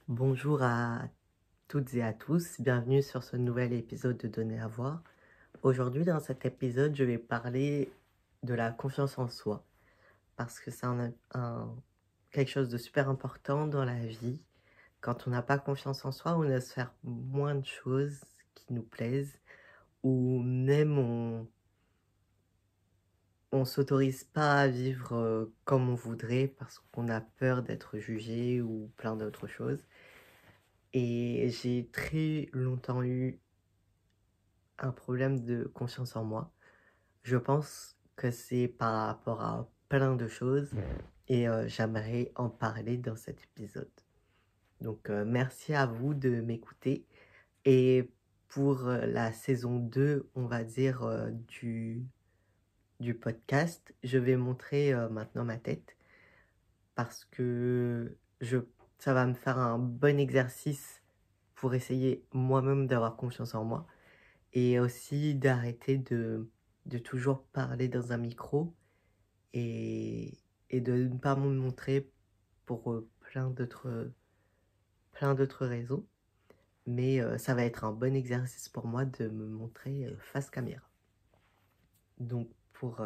Bonjour à toutes et à tous, bienvenue sur ce nouvel épisode de Donner à voir. Aujourd'hui, dans cet épisode, je vais parler de la confiance en soi, parce que c'est quelque chose de super important dans la vie. Quand on n'a pas confiance en soi, on laisse faire moins de choses qui nous plaisent, ou même on s'autorise pas à vivre comme on voudrait, parce qu'on a peur d'être jugé ou plein d'autres choses. Et j'ai très longtemps eu un problème de confiance en moi. Je pense que c'est par rapport à plein de choses et j'aimerais en parler dans cet épisode. Donc merci à vous de m'écouter et pour la saison 2, on va dire, du podcast, je vais montrer maintenant ma tête parce que ça va me faire un bon exercice pour essayer moi-même d'avoir confiance en moi. Et aussi d'arrêter de toujours parler dans un micro et, et de ne pas me montrer pour plein d'autres raisons. Mais ça va être un bon exercice pour moi de me montrer face caméra. Donc pour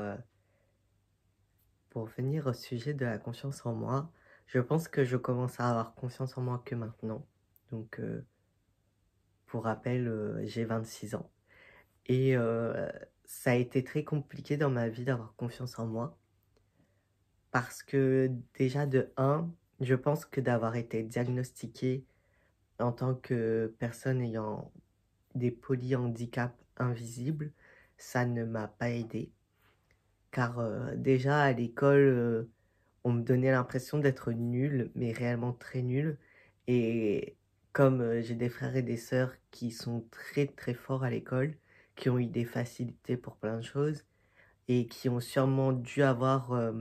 venir au sujet de la confiance en moi, je pense que je commence à avoir confiance en moi que maintenant. Donc pour rappel, j'ai 26 ans. Et ça a été très compliqué dans ma vie d'avoir confiance en moi. Parce que déjà de un, je pense que d'avoir été diagnostiquée en tant que personne ayant des polyhandicaps invisibles, ça ne m'a pas aidé. Car déjà à l'école, on me donnait l'impression d'être nulle, mais réellement très nulle. Et comme j'ai des frères et des sœurs qui sont très très forts à l'école, qui ont eu des facilités pour plein de choses, et qui ont sûrement dû avoir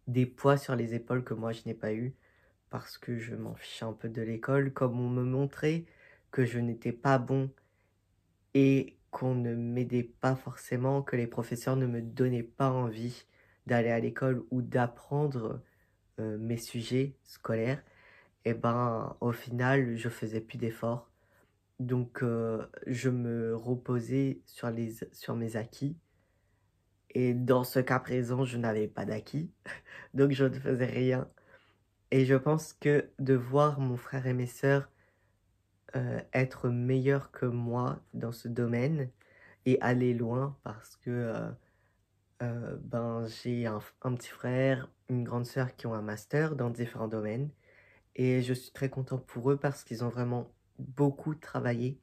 des poids sur les épaules que moi je n'ai pas eu, parce que je m'en fichais un peu de l'école, comme on me montrait que je n'étais pas bon et qu'on ne m'aidait pas forcément, que les professeurs ne me donnaient pas envie d'aller à l'école ou d'apprendre mes sujets scolaires, et ben au final je faisais plus d'efforts. Donc je me reposais sur mes acquis. Et dans ce cas présent, je n'avais pas d'acquis, donc je ne faisais rien. Et je pense que de voir mon frère et mes sœurs être meilleurs que moi dans ce domaine et aller loin, parce que ben, j'ai un petit frère, une grande sœur qui ont un master dans différents domaines. Et je suis très content pour eux parce qu'ils ont vraiment beaucoup travaillé.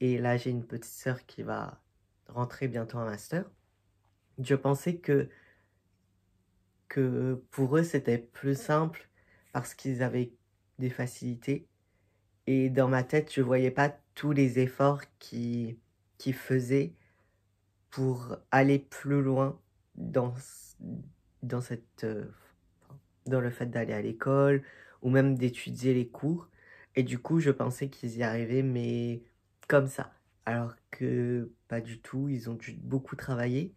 Et là, j'ai une petite sœur qui va rentrer bientôt en master. Je pensais que pour eux, c'était plus simple parce qu'ils avaient des facilités. Et dans ma tête, je voyais pas tous les efforts qu'ils faisaient pour aller plus loin dans, dans dans le fait d'aller à l'école ou même d'étudier les cours. Et du coup, je pensais qu'ils y arrivaient, mais comme ça. Alors que pas du tout, ils ont dû beaucoup travailler.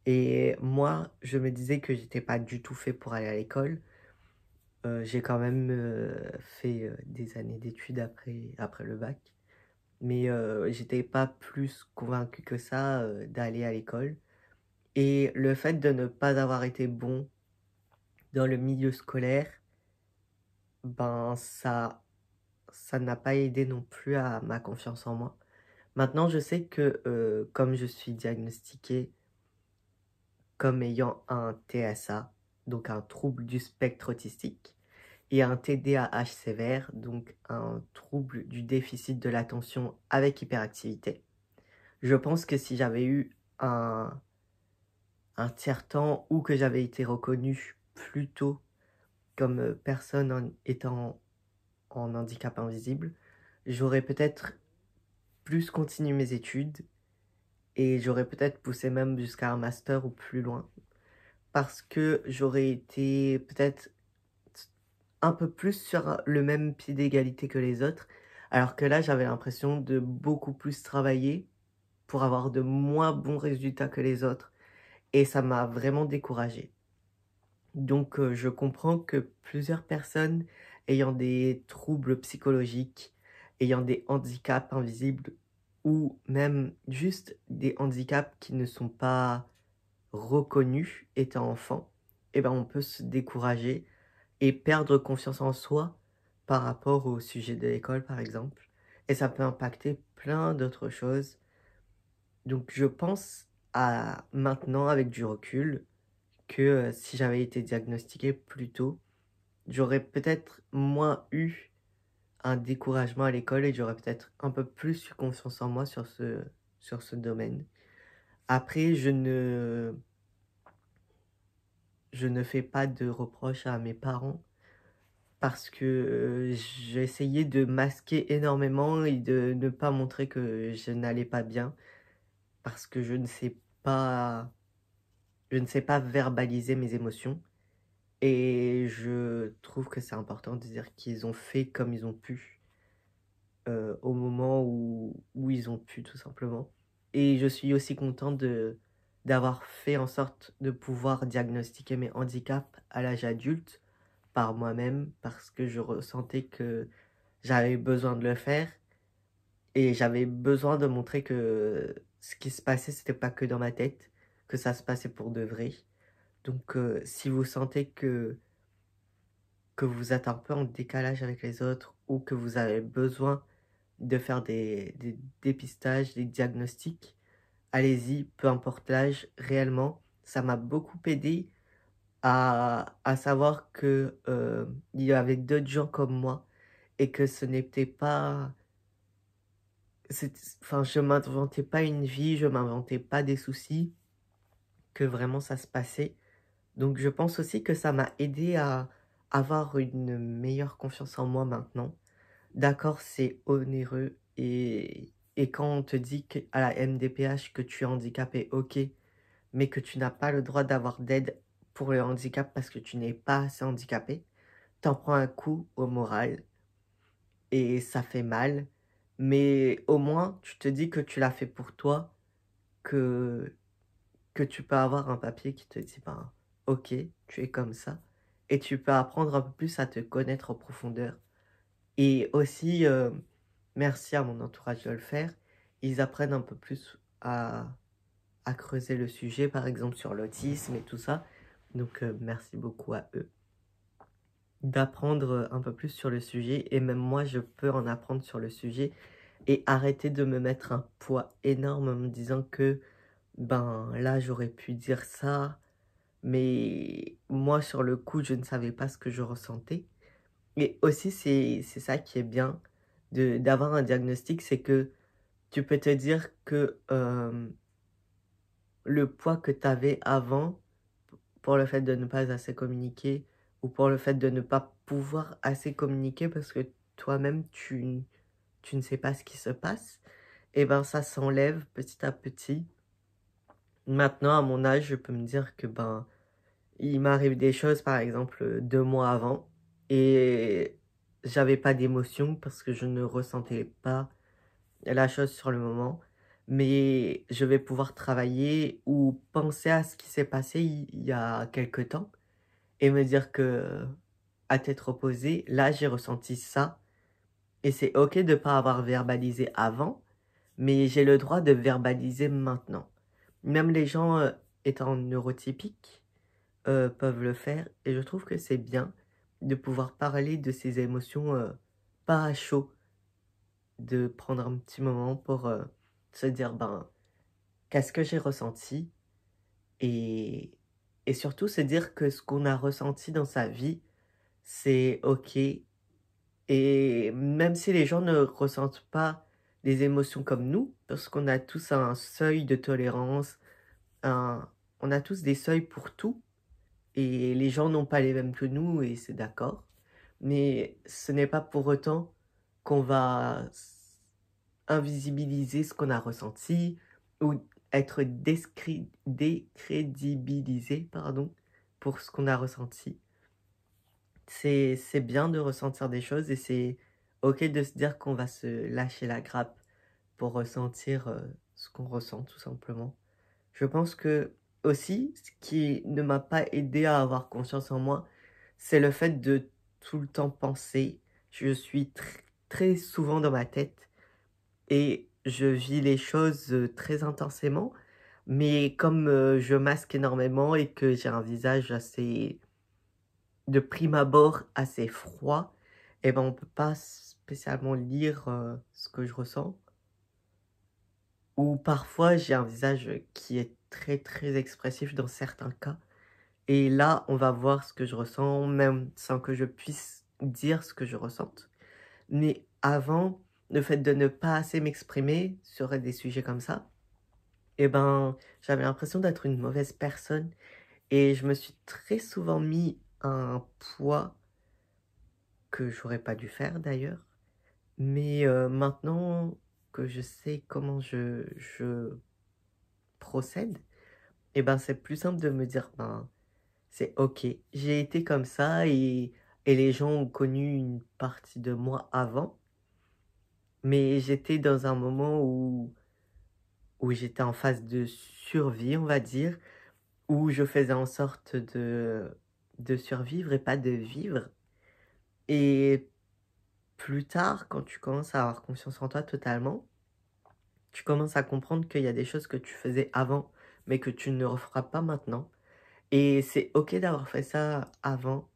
Et moi, je me disais que j'étais pas du tout fait pour aller à l'école. J'ai quand même fait des années d'études après le bac. Mais j'étais pas plus convaincue que ça d'aller à l'école. Et le fait de ne pas avoir été bon dans le milieu scolaire, ben ça n'a pas aidé non plus à ma confiance en moi. Maintenant, je sais que comme je suis diagnostiquée comme ayant un TSA, donc un trouble du spectre autistique, et un TDAH sévère, donc un trouble du déficit de l'attention avec hyperactivité. Je pense que si j'avais eu un tiers-temps ou que j'avais été reconnue plus tôt comme personne étant en handicap invisible, j'aurais peut-être plus continué mes études et j'aurais peut-être poussé même jusqu'à un master ou plus loin parce que j'aurais été peut-être un peu plus sur le même pied d'égalité que les autres, alors que là j'avais l'impression de beaucoup plus travailler pour avoir de moins bons résultats que les autres et ça m'a vraiment découragée. Donc je comprends que plusieurs personnes ayant des troubles psychologiques, ayant des handicaps invisibles ou même juste des handicaps qui ne sont pas reconnus étant enfant, eh ben on peut se décourager et perdre confiance en soi par rapport au sujet de l'école, par exemple. Et ça peut impacter plein d'autres choses. Donc je pense à maintenant, avec du recul, que si j'avais été diagnostiqué plus tôt, j'aurais peut-être moins eu un découragement à l'école et j'aurais peut-être un peu plus eu confiance en moi sur ce domaine. Après, je ne fais pas de reproches à mes parents parce que j'ai essayé de masquer énormément et de ne pas montrer que je n'allais pas bien parce que je ne sais pas verbaliser mes émotions. Et je trouve que c'est important de dire qu'ils ont fait comme ils ont pu, au moment où ils ont pu tout simplement. Et je suis aussi content d'avoir fait en sorte de pouvoir diagnostiquer mes handicaps à l'âge adulte par moi-même parce que je ressentais que j'avais besoin de le faire et j'avais besoin de montrer que ce qui se passait, c'était pas que dans ma tête, que ça se passait pour de vrai. Donc, si vous sentez que vous êtes un peu en décalage avec les autres ou que vous avez besoin de faire des dépistages, des diagnostics, allez-y, peu importe l'âge, réellement. Ça m'a beaucoup aidé à savoir que il y avait d'autres gens comme moi et que ce n'était pas... Enfin, je m'inventais pas une vie, je m'inventais pas des soucis, que vraiment ça se passait. Donc je pense aussi que ça m'a aidé à avoir une meilleure confiance en moi maintenant. D'accord, c'est onéreux et quand on te dit à la MDPH que tu es handicapé, ok, mais que tu n'as pas le droit d'avoir d'aide pour le handicap parce que tu n'es pas assez handicapé, t'en prends un coup au moral et ça fait mal, mais au moins tu te dis que tu l'as fait pour toi, que, que tu peux avoir un papier qui te dit, ben, ok, tu es comme ça, et tu peux apprendre un peu plus à te connaître en profondeur. Et aussi, merci à mon entourage de le faire. Ils apprennent un peu plus à creuser le sujet, par exemple sur l'autisme et tout ça. Donc, merci beaucoup à eux d'apprendre un peu plus sur le sujet. Et même moi, je peux en apprendre sur le sujet et arrêter de me mettre un poids énorme en me disant que, ben là, j'aurais pu dire ça. Mais moi, sur le coup, je ne savais pas ce que je ressentais. Et aussi, c'est ça qui est bien d'avoir un diagnostic, c'est que tu peux te dire que le poids que tu avais avant, pour le fait de ne pas assez communiquer, ou pour le fait de ne pas pouvoir assez communiquer parce que toi-même, tu ne sais pas ce qui se passe, et ben ça s'enlève petit à petit. Maintenant, à mon âge, je peux me dire que ben il m'arrive des choses, par exemple, 2 mois avant, et j'avais pas d'émotion parce que je ne ressentais pas la chose sur le moment, mais je vais pouvoir travailler ou penser à ce qui s'est passé il y a quelque temps et me dire que, à tête reposée, là j'ai ressenti ça, et c'est ok de pas avoir verbalisé avant, mais j'ai le droit de verbaliser maintenant. Même les gens étant neurotypiques, peuvent le faire et je trouve que c'est bien de pouvoir parler de ses émotions, pas à chaud, de prendre un petit moment pour, se dire: «Ben, qu'est-ce que j'ai ressenti?» et et surtout se dire que ce qu'on a ressenti dans sa vie, c'est OK, et même si les gens ne ressentent pas des émotions comme nous, parce qu'on a tous un seuil de tolérance, un on a tous des seuils pour tout. Et les gens n'ont pas les mêmes que nous et c'est d'accord. Mais ce n'est pas pour autant qu'on va invisibiliser ce qu'on a ressenti ou être décrédibilisé, pardon, pour ce qu'on a ressenti. C'est bien de ressentir des choses et c'est ok de se dire qu'on va se lâcher la grappe pour ressentir ce qu'on ressent tout simplement. Je pense que aussi, ce qui ne m'a pas aidé à avoir confiance en moi, c'est le fait de tout le temps penser, je suis très souvent dans ma tête et je vis les choses très intensément. Mais comme je masque énormément et que j'ai un visage assez, de prime abord, assez froid, et ben on peut pas spécialement lire ce que je ressens. Ou parfois j'ai un visage qui est très expressif dans certains cas. Et là, on va voir ce que je ressens, même sans que je puisse dire ce que je ressente. Mais avant, le fait de ne pas assez m'exprimer sur des sujets comme ça, eh ben, j'avais l'impression d'être une mauvaise personne et je me suis très souvent mis un poids que j'aurais pas dû faire d'ailleurs. Mais maintenant que je sais comment je procède, eh ben, c'est plus simple de me dire, ben, c'est OK. J'ai été comme ça et les gens ont connu une partie de moi avant, mais j'étais dans un moment où j'étais en phase de survie, on va dire, où je faisais en sorte de survivre et pas de vivre. Et plus tard, quand tu commences à avoir confiance en toi totalement, tu commences à comprendre qu'il y a des choses que tu faisais avant, mais que tu ne referas pas maintenant. Et c'est OK d'avoir fait ça avant.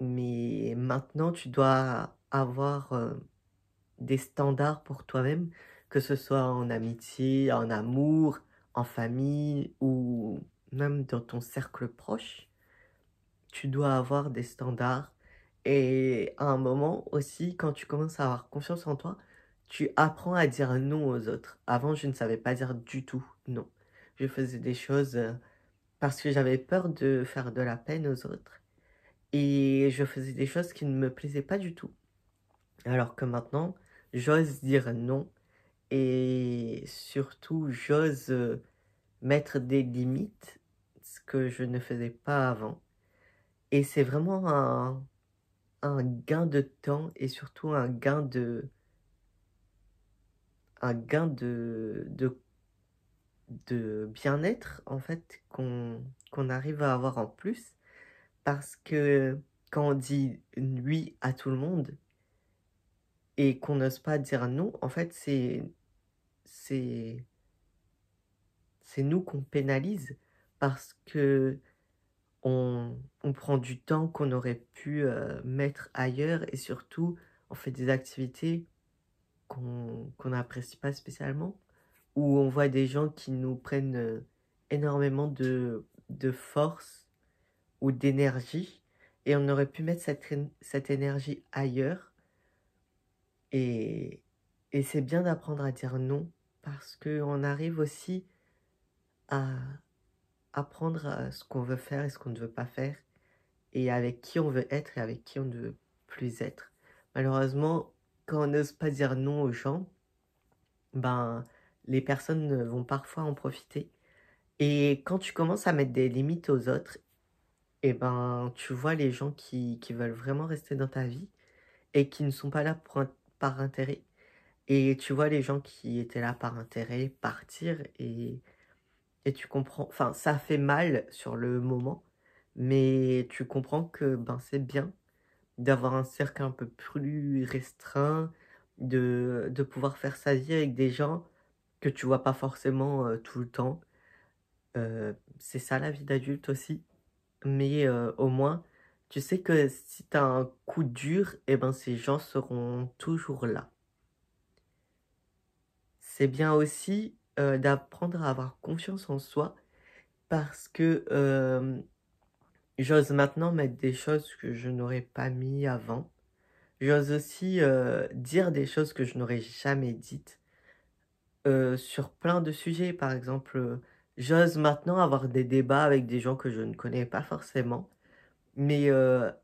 Mais maintenant, tu dois avoir des standards pour toi-même, que ce soit en amitié, en amour, en famille ou même dans ton cercle proche. Tu dois avoir des standards. Et à un moment aussi, quand tu commences à avoir confiance en toi, tu apprends à dire non aux autres. Avant, je ne savais pas dire du tout non. Je faisais des choses parce que j'avais peur de faire de la peine aux autres. Et je faisais des choses qui ne me plaisaient pas du tout. Alors que maintenant, j'ose dire non et surtout j'ose mettre des limites, ce que je ne faisais pas avant. Et c'est vraiment un gain de temps et surtout un gain de bien-être en fait qu'on arrive à avoir en plus parce que quand on dit oui à tout le monde, et qu'on n'ose pas dire non, en fait, c'est c'est nous qu'on pénalise parce que on prend du temps qu'on aurait pu mettre ailleurs et surtout, on fait des activités qu'on n'apprécie pas spécialement, où on voit des gens qui nous prennent énormément de force ou d'énergie et on aurait pu mettre cette énergie ailleurs. Et, et c'est bien d'apprendre à dire non parce qu'on arrive aussi à apprendre à ce qu'on veut faire et ce qu'on ne veut pas faire et avec qui on veut être et avec qui on ne veut plus être. Malheureusement, quand on n'ose pas dire non aux gens, ben, les personnes vont parfois en profiter. Et quand tu commences à mettre des limites aux autres, et ben, tu vois les gens qui veulent vraiment rester dans ta vie et qui ne sont pas là par intérêt. Et tu vois les gens qui étaient là par intérêt partir et tu comprends, enfin ça fait mal sur le moment, mais tu comprends que ben c'est bien d'avoir un cercle un peu plus restreint, de pouvoir faire sa vie avec des gens que tu vois pas forcément tout le temps. C'est ça la vie d'adulte aussi, mais au moins tu sais que si t'as un coup dur, et ben ces gens seront toujours là. C'est bien aussi d'apprendre à avoir confiance en soi parce que j'ose maintenant mettre des choses que je n'aurais pas mis avant. J'ose aussi dire des choses que je n'aurais jamais dites sur plein de sujets. Par exemple, j'ose maintenant avoir des débats avec des gens que je ne connais pas forcément. Mais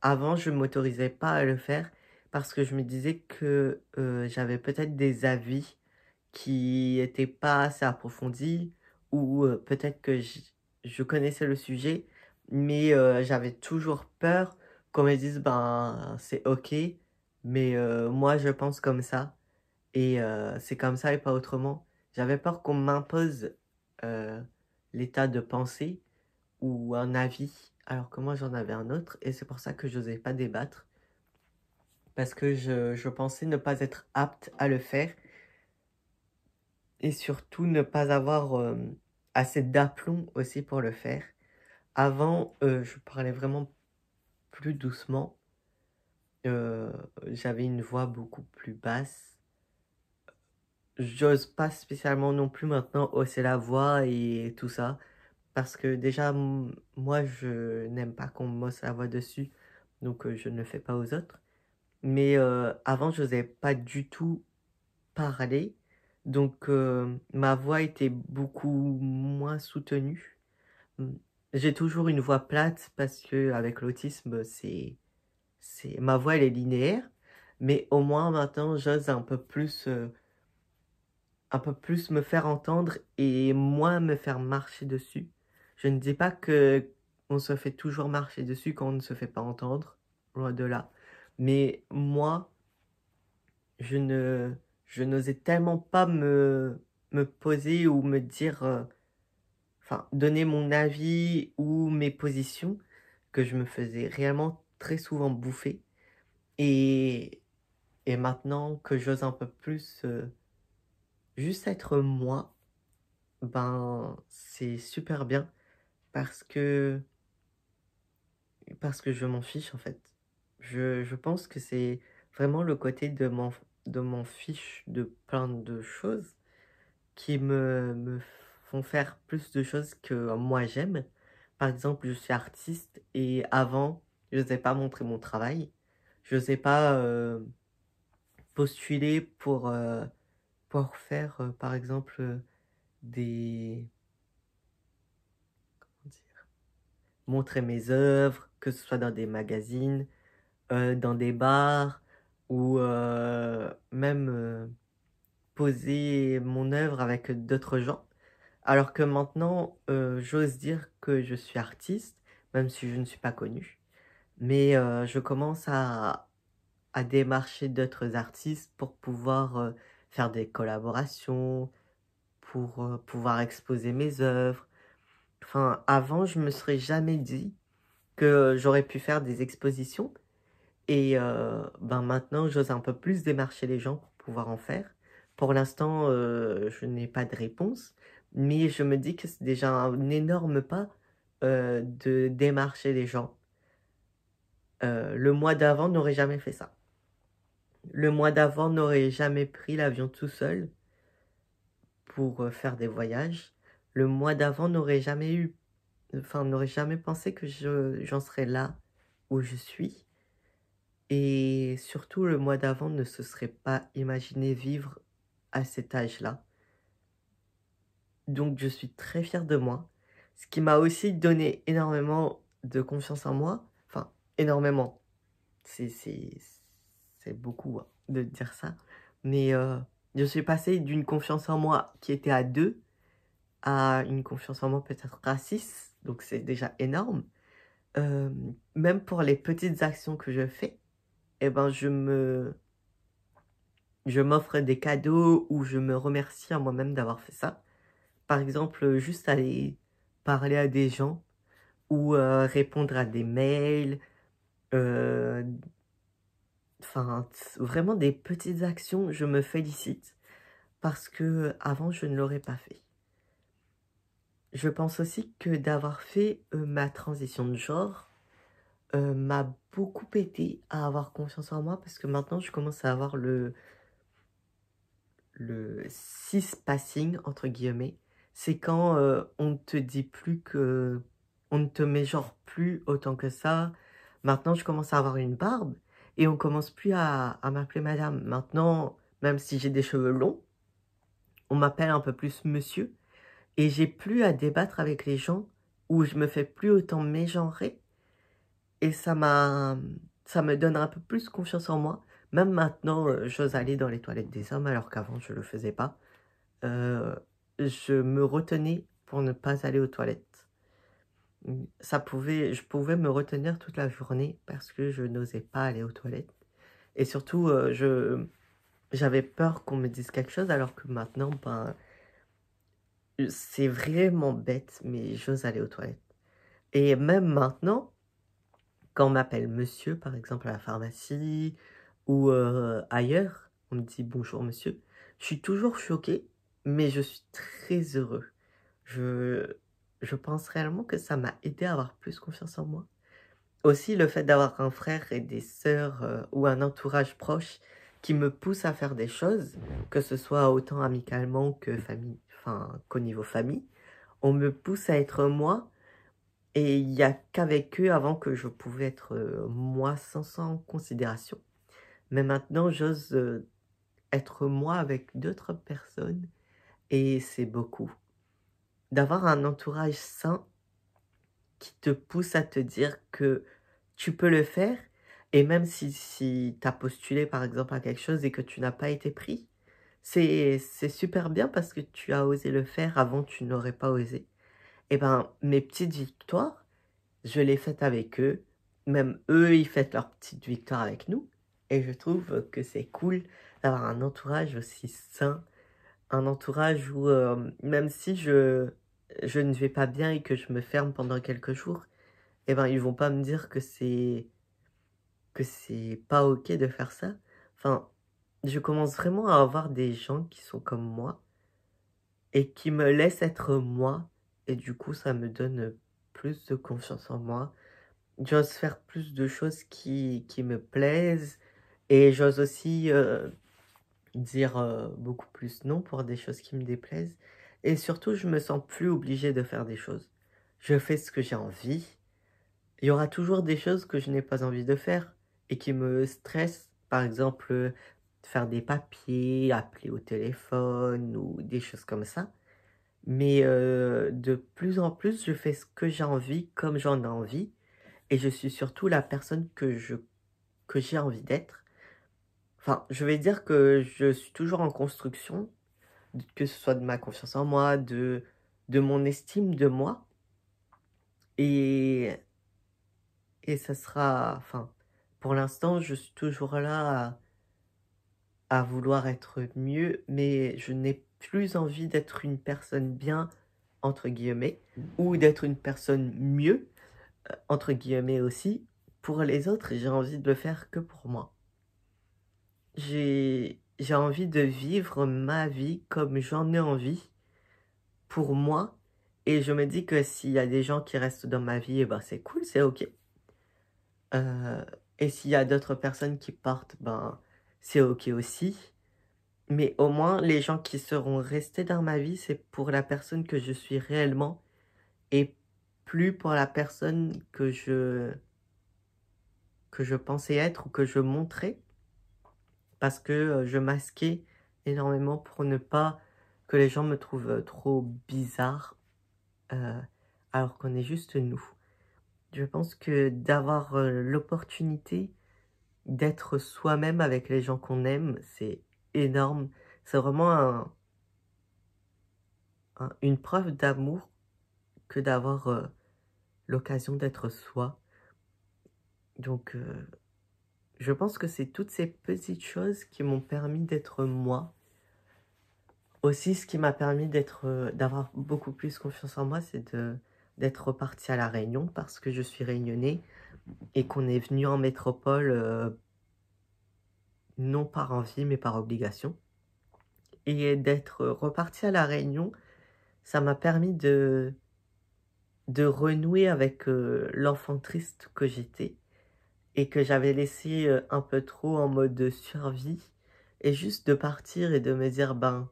avant, je ne m'autorisais pas à le faire parce que je me disais que j'avais peut-être des avis qui n'étaient pas assez approfondis ou peut-être que je connaissais le sujet, mais j'avais toujours peur qu'on me dise ben c'est ok, mais moi je pense comme ça et c'est comme ça et pas autrement. J'avais peur qu'on m'impose euh, l'état de pensée ou un avis, alors que moi j'en avais un autre, et c'est pour ça que j'osais pas débattre, parce que je pensais ne pas être apte à le faire, et surtout ne pas avoir assez d'aplomb aussi pour le faire. Avant, je parlais vraiment plus doucement, euh, j'avais une voix beaucoup plus basse. J'ose pas spécialement non plus maintenant hausser la voix et tout ça. Parce que déjà, moi, je n'aime pas qu'on me hausse la voix dessus. Donc, je ne le fais pas aux autres. Mais avant, je n'osais pas du tout parler. Donc, ma voix était beaucoup moins soutenue. Mm. J'ai toujours une voix plate parce que avec l'autisme, ma voix, elle est linéaire. Mais au moins, maintenant, j'ose un peu plus me faire entendre et moins me faire marcher dessus. Je ne dis pas que on se fait toujours marcher dessus quand on ne se fait pas entendre, loin de là. Mais moi, je ne, je n'osais tellement pas me poser ou me dire, enfin, donner mon avis ou mes positions que je me faisais réellement très souvent bouffer. Et, et maintenant que j'ose un peu plus, juste être moi, ben, c'est super bien parce que, parce que je m'en fiche en fait. Je pense que c'est vraiment le côté de m'en fiche de plein de choses qui me font faire plus de choses que moi j'aime. Par exemple, je suis artiste et avant, je n'osais pas montrer mon travail. Je n'osais pas postuler pour faire, par exemple, des... comment dire, montrer mes œuvres, que ce soit dans des magazines, dans des bars, ou même poser mon œuvre avec d'autres gens. Alors que maintenant, j'ose dire que je suis artiste, même si je ne suis pas connu. Mais je commence à démarcher d'autres artistes pour pouvoir faire des collaborations, pour pouvoir exposer mes œuvres. Enfin, avant, je me serais jamais dit que j'aurais pu faire des expositions. Et ben maintenant, j'ose un peu plus démarcher les gens pour pouvoir en faire. Pour l'instant, je n'ai pas de réponse, mais je me dis que c'est déjà un énorme pas de démarcher les gens. Le mois d'avant n'aurait jamais fait ça. Le mois d'avant n'aurait jamais pris l'avion tout seul pour faire des voyages. Le mois d'avant n'aurait jamais eu, enfin, n'aurait jamais pensé que j'en serais là où je suis. Et surtout, le mois d'avant ne se serait pas imaginé vivre à cet âge-là. Donc, je suis très fière de moi. Ce qui m'a aussi donné énormément de confiance en moi. Enfin, énormément. C'est, c'est, c'est beaucoup hein, de dire ça. Mais je suis passée d'une confiance en moi qui était à 2 à une confiance en moi peut-être à 6. Donc, c'est déjà énorme. Euh, Même pour les petites actions que je fais, eh ben, je m'offre des cadeaux ou je me remercie à moi-même d'avoir fait ça. Par exemple, juste aller parler à des gens ou répondre à des mails. euh, Enfin, vraiment des petites actions, je me félicite parce que avant je ne l'aurais pas fait. Je pense aussi que d'avoir fait ma transition de genre m'a beaucoup aidé à avoir confiance en moi parce que maintenant je commence à avoir le cis passing entre guillemets. C'est quand on ne te dit plus que on ne te met genre plus autant que ça. Maintenant je commence à avoir une barbe et on commence plus à m'appeler madame. Maintenant, même si j'ai des cheveux longs, on m'appelle un peu plus monsieur et j'ai plus à débattre avec les gens où je me fais plus autant mégenrer et ça me donne un peu plus confiance en moi. Même maintenant, j'ose aller dans les toilettes des hommes alors qu'avant je le faisais pas. Euh, je me retenais pour ne pas aller aux toilettes. Je pouvais me retenir toute la journée parce que je n'osais pas aller aux toilettes. Et surtout, j'avais peur qu'on me dise quelque chose alors que maintenant, ben, c'est vraiment bête, mais j'ose aller aux toilettes. Et même maintenant, quand on m'appelle monsieur, par exemple à la pharmacie ou ailleurs, on me dit bonjour monsieur, je suis toujours choquée, mais je suis très heureux. Je, je pense réellement que ça m'a aidé à avoir plus confiance en moi. Aussi, le fait d'avoir un frère et des sœurs ou un entourage proche qui me pousse à faire des choses, que ce soit autant amicalement que famille, enfin qu'au niveau famille, on me pousse à être moi et il n'y a qu'avec eux avant que je pouvais être moi sans considération. Mais maintenant, j'ose être moi avec d'autres personnes et c'est beaucoup. D'avoir un entourage sain qui te pousse à te dire que tu peux le faire, et même si tu as postulé par exemple à quelque chose et que tu n'as pas été pris, c'est super bien parce que tu as osé le faire avant tu n'aurais pas osé. Et ben mes petites victoires, je les fête avec eux, même eux ils fêtent leurs petites victoires avec nous, et je trouve que c'est cool d'avoir un entourage aussi sain, un entourage où même si je ne vais pas bien et que je me ferme pendant quelques jours, eh ben, ils vont pas me dire que c'est pas OK de faire ça. Enfin, je commence vraiment à avoir des gens qui sont comme moi et qui me laissent être moi et du coup, ça me donne plus de confiance en moi. J'ose faire plus de choses qui me plaisent et j'ose aussi, dire, beaucoup plus non pour des choses qui me déplaisent et surtout, je me sens plus obligée de faire des choses. Je fais ce que j'ai envie. Il y aura toujours des choses que je n'ai pas envie de faire et qui me stressent. Par exemple, faire des papiers, appeler au téléphone ou des choses comme ça. Mais de plus en plus, je fais ce que j'ai envie, comme j'en ai envie. Et je suis surtout la personne que j'ai envie d'être. Enfin, je vais dire que je suis toujours en construction, que ce soit de ma confiance en moi, de mon estime de moi. Et Et ça sera, enfin, pour l'instant, je suis toujours là à vouloir être mieux, mais je n'ai plus envie d'être une personne bien, entre guillemets, ou d'être une personne mieux, entre guillemets aussi, pour les autres, j'ai envie de le faire que pour moi. J'ai envie de vivre ma vie comme j'en ai envie, pour moi, et je me dis que s'il y a des gens qui restent dans ma vie, eh ben c'est cool, c'est OK. Heu et s'il y a d'autres personnes qui partent, ben, c'est OK aussi. Mais au moins, les gens qui seront restés dans ma vie, c'est pour la personne que je suis réellement et plus pour la personne que je pensais être ou que je montrais. Parce que, je masquais énormément pour ne pas que les gens me trouvent, trop bizarre, heu, alors qu'on est juste nous. Je pense que d'avoir, l'opportunité d'être soi-même avec les gens qu'on aime, c'est énorme. C'est vraiment une preuve d'amour que d'avoir l'occasion d'être soi. Donc, je pense que c'est toutes ces petites choses qui m'ont permis d'être moi. Aussi, ce qui m'a permis d'avoir beaucoup plus confiance en moi, c'est d'être repartie à La Réunion parce que je suis réunionnais et qu'on est venu en métropole, non par envie, mais par obligation. Et d'être repartie à La Réunion, ça m'a permis de renouer avec, l'enfant triste que j'étais et que j'avais laissé, un peu trop en mode survie et juste de partir et de me dire: «Ben,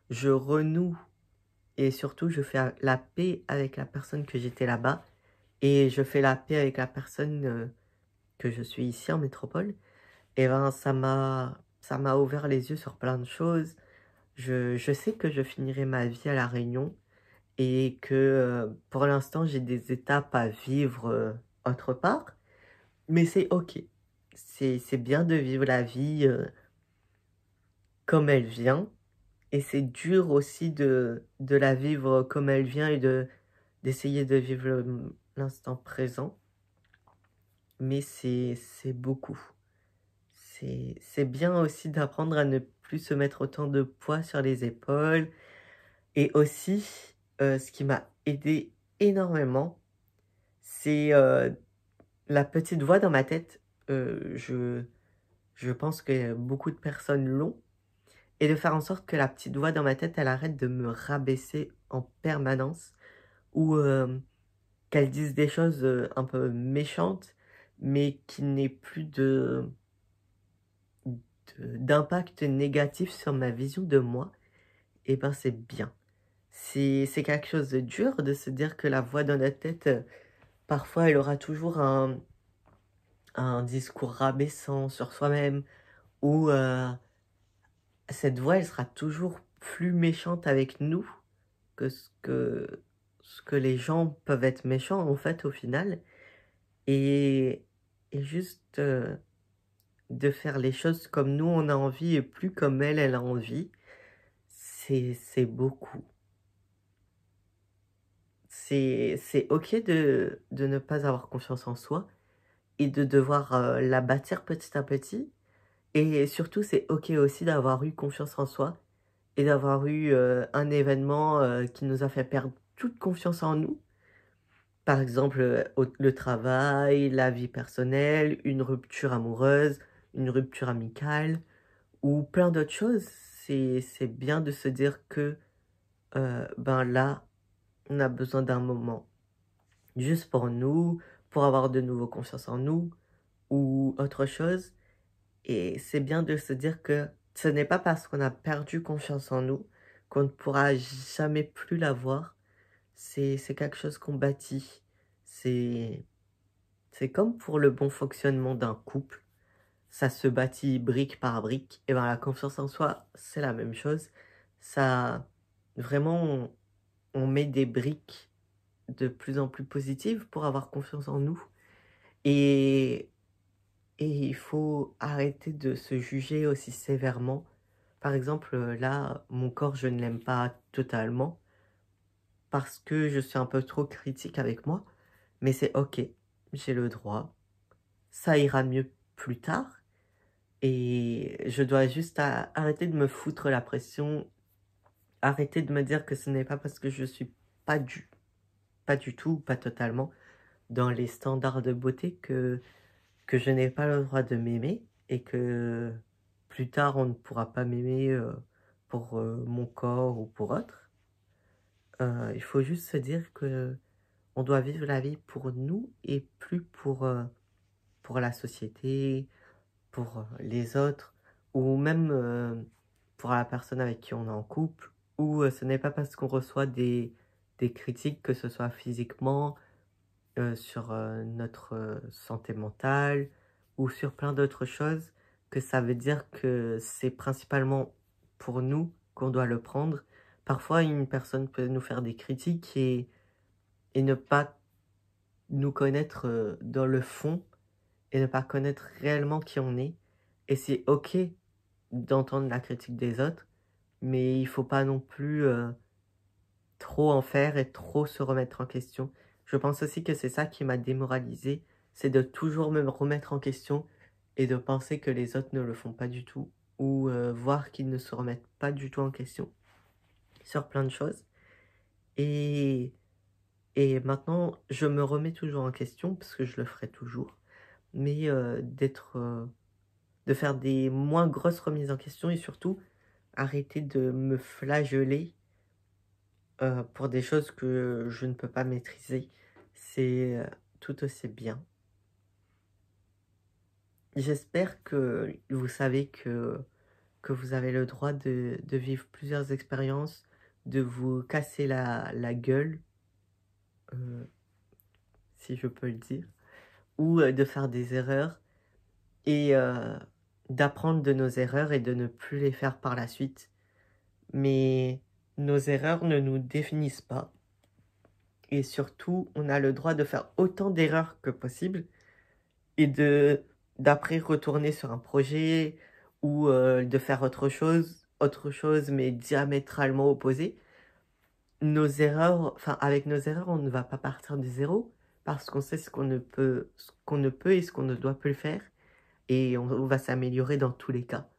je renoue et surtout je fais la paix avec la personne que j'étais là-bas et je fais la paix avec la personne, que je suis ici en métropole» et ben, ça m'a ouvert les yeux sur plein de choses. Je sais que je finirai ma vie à La Réunion et que, pour l'instant, j'ai des étapes à vivre, autre part, mais c'est OK. C'est bien de vivre la vie, comme elle vient et c'est dur aussi de la vivre comme elle vient et d'essayer de vivre l'instant présent, mais c'est beaucoup. C'est bien aussi d'apprendre à ne plus se mettre autant de poids sur les épaules et aussi, ce qui m'a aidé énormément, c'est la petite voix dans ma tête. Je pense que beaucoup de personnes l'ont. Et de faire en sorte que la petite voix dans ma tête, elle arrête de me rabaisser en permanence. Ou qu'elle dise des choses un peu méchantes, mais qui n'aient plus d'impact négatif sur ma vision de moi. Et ben c'est bien. C'est quelque chose de dur de se dire que la voix dans notre tête, parfois elle aura toujours un discours rabaissant sur soi-même, ou cette voix elle sera toujours plus méchante avec nous que ce que les gens peuvent être méchants en fait au final. Et, et juste de faire les choses comme nous on a envie et plus comme elle a envie, c'est beaucoup. C'est ok de ne pas avoir confiance en soi et de devoir la bâtir petit à petit. Et surtout, c'est ok aussi d'avoir eu confiance en soi et d'avoir eu un événement qui nous a fait perdre toute confiance en nous. Par exemple, le travail, la vie personnelle, une rupture amoureuse, une rupture amicale ou plein d'autres choses. C'est bien de se dire que ben là, on a besoin d'un moment juste pour nous, pour avoir de nouveau confiance en nous ou autre chose. Et c'est bien de se dire que ce n'est pas parce qu'on a perdu confiance en nous qu'on ne pourra jamais plus l'avoir. C'est quelque chose qu'on bâtit. C'est comme pour le bon fonctionnement d'un couple. Ça se bâtit brique par brique. Et ben la confiance en soi, c'est la même chose. Ça, vraiment, on met des briques de plus en plus positives pour avoir confiance en nous. Et, et il faut arrêter de se juger aussi sévèrement. Par exemple, là, mon corps, je ne l'aime pas totalement parce que je suis un peu trop critique avec moi. Mais c'est ok, j'ai le droit. Ça ira mieux plus tard. Et je dois juste arrêter de me foutre la pression, arrêter de me dire que ce n'est pas parce que je suis pas pas du tout, pas totalement, dans les standards de beauté que je n'ai pas le droit de m'aimer et que plus tard on ne pourra pas m'aimer pour mon corps ou pour autre. Il faut juste se dire que on doit vivre la vie pour nous et plus pour la société, pour les autres, ou même pour la personne avec qui on est en couple, ou ce n'est pas parce qu'on reçoit des critiques, que ce soit physiquement, sur notre santé mentale, ou sur plein d'autres choses, que ça veut dire que c'est principalement pour nous qu'on doit le prendre. Parfois, une personne peut nous faire des critiques et ne pas nous connaître dans le fond, et ne pas connaître réellement qui on est. Et c'est ok d'entendre la critique des autres, mais il faut pas non plus trop en faire et trop se remettre en question. Je pense aussi que c'est ça qui m'a démoralisé, c'est de toujours me remettre en question et de penser que les autres ne le font pas du tout, ou voir qu'ils ne se remettent pas du tout en question sur plein de choses. Et, et maintenant, je me remets toujours en question, parce que je le ferai toujours, mais de faire des moins grosses remises en question et surtout arrêter de me flageller pour des choses que je ne peux pas maîtriser. C'est tout aussi bien. J'espère que vous savez que vous avez le droit de vivre plusieurs expériences, de vous casser la gueule, euh, si je peux le dire, ou de faire des erreurs et d'apprendre de nos erreurs et de ne plus les faire par la suite. Mais nos erreurs ne nous définissent pas. Et surtout, on a le droit de faire autant d'erreurs que possible et d'après retourner sur un projet ou de faire autre chose mais diamétralement opposé. Nos erreurs, enfin avec nos erreurs, on ne va pas partir de zéro parce qu'on sait ce qu'on ne peut et ce qu'on ne doit plus faire et on va s'améliorer dans tous les cas.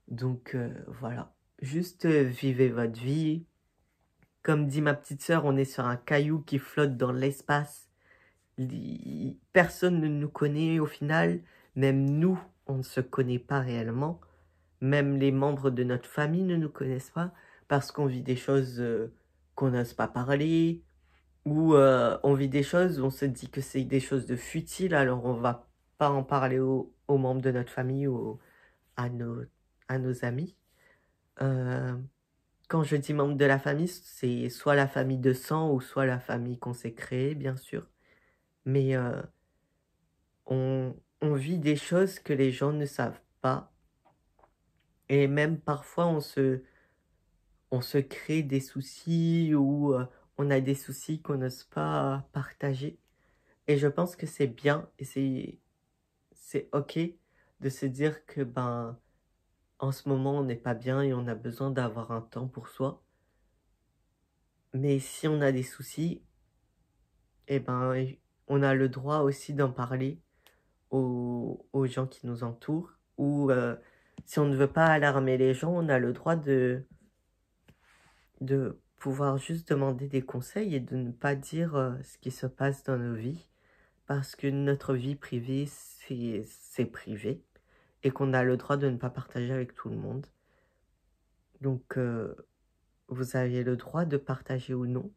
Donc voilà, juste vivez votre vie. Comme dit ma petite sœur, on est sur un caillou qui flotte dans l'espace Personne ne nous connaît au final, même nous, on ne se connaît pas réellement. Même les membres de notre famille ne nous connaissent pas parce qu'on vit des choses qu'on n'ose pas parler, ou on vit des choses où on se dit que c'est des choses de futiles, alors on va pas en parler aux membres de notre famille ou à nos amis. Quand je dis membres de la famille, c'est soit la famille de sang ou soit la famille qu'on s'est créée, bien sûr. Mais on vit des choses que les gens ne savent pas. Et même parfois, on se crée des soucis ou on a des soucis qu'on n'ose pas partager. Et je pense que c'est bien et c'est ok de se dire que ben en ce moment on n'est pas bien et on a besoin d'avoir un temps pour soi. Mais si on a des soucis, eh ben on a le droit aussi d'en parler aux gens qui nous entourent. Ou si on ne veut pas alarmer les gens, on a le droit de pouvoir juste demander des conseils et de ne pas dire ce qui se passe dans nos vies. Parce que notre vie privée, c'est privé. Et qu'on a le droit de ne pas partager avec tout le monde. Donc, vous avez le droit de partager ou non.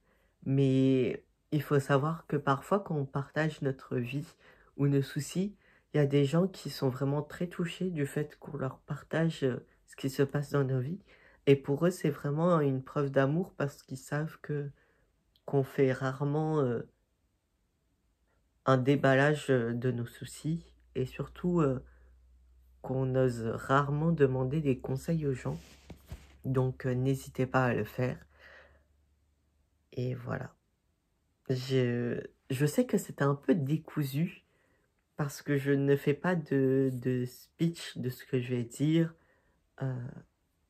Mais il faut savoir que parfois, quand on partage notre vie ou nos soucis, il y a des gens qui sont vraiment très touchés du fait qu'on leur partage ce qui se passe dans nos vies. Et pour eux, c'est vraiment une preuve d'amour parce qu'ils savent qu'on fait rarement un déballage de nos soucis. Et surtout, qu'on ose rarement demander des conseils aux gens. Donc, n'hésitez pas à le faire. Et voilà. Je sais que c'était un peu décousu parce que je ne fais pas de speech de ce que je vais dire.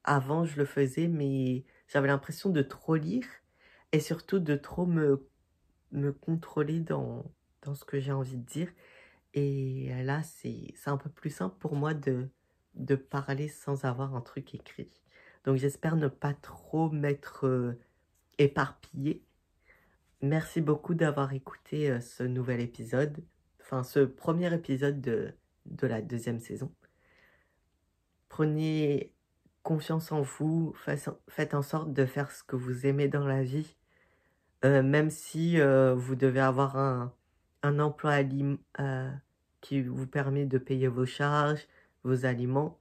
Avant, je le faisais, mais j'avais l'impression de trop lire et surtout de trop me contrôler dans ce que j'ai envie de dire. Et là, c'est un peu plus simple pour moi de parler sans avoir un truc écrit. Donc j'espère ne pas trop m'être éparpillée. Merci beaucoup d'avoir écouté ce nouvel épisode, enfin ce premier épisode de la deuxième saison. Prenez confiance en vous, faites en sorte de faire ce que vous aimez dans la vie, même si vous devez avoir un emploi qui vous permet de payer vos charges, vos aliments,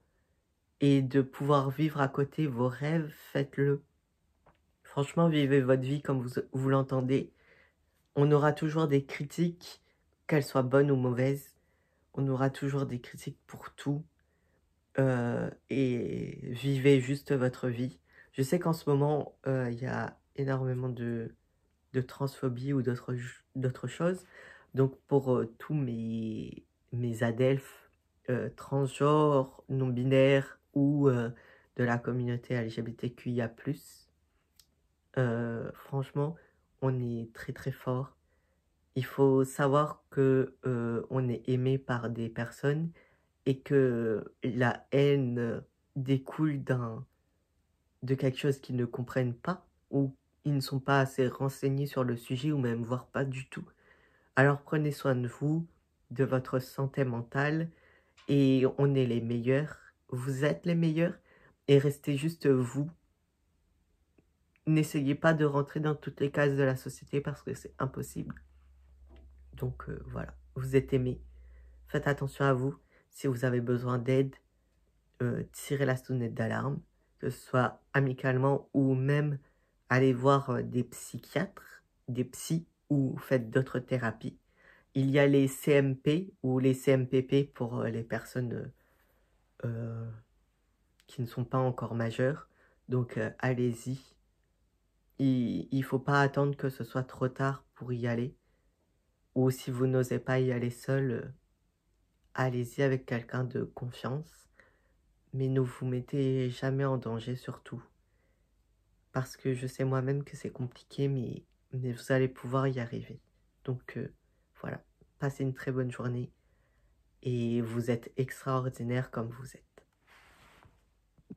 et de pouvoir vivre à côté vos rêves, faites-le. Franchement, vivez votre vie comme vous l'entendez. On aura toujours des critiques, qu'elles soient bonnes ou mauvaises. On aura toujours des critiques pour tout. Et vivez juste votre vie. Je sais qu'en ce moment, il y a énormément de transphobie ou d'autres choses. Donc pour tous mes adelphes transgenres, non-binaires ou de la communauté LGBTQIA+, franchement, on est très très fort. Il faut savoir que on est aimé par des personnes et que la haine découle de quelque chose qu'ils ne comprennent pas ou ils ne sont pas assez renseignés sur le sujet ou même voire pas du tout. Alors prenez soin de vous, de votre santé mentale et on est les meilleurs. Vous êtes les meilleurs et restez juste vous. N'essayez pas de rentrer dans toutes les cases de la société parce que c'est impossible. Donc voilà, vous êtes aimés. Faites attention à vous. Si vous avez besoin d'aide, tirez la sonnette d'alarme, que ce soit amicalement ou même aller voir des psychiatres, des psys ou faites d'autres thérapies. Il y a les CMP ou les CMPP pour les personnes qui ne sont pas encore majeures. Donc allez-y. Il ne faut pas attendre que ce soit trop tard pour y aller. Ou si vous n'osez pas y aller seul, allez-y avec quelqu'un de confiance. Mais ne vous mettez jamais en danger surtout. Parce que je sais moi-même que c'est compliqué, mais vous allez pouvoir y arriver. Donc voilà, passez une très bonne journée. Et vous êtes extraordinaire comme vous êtes.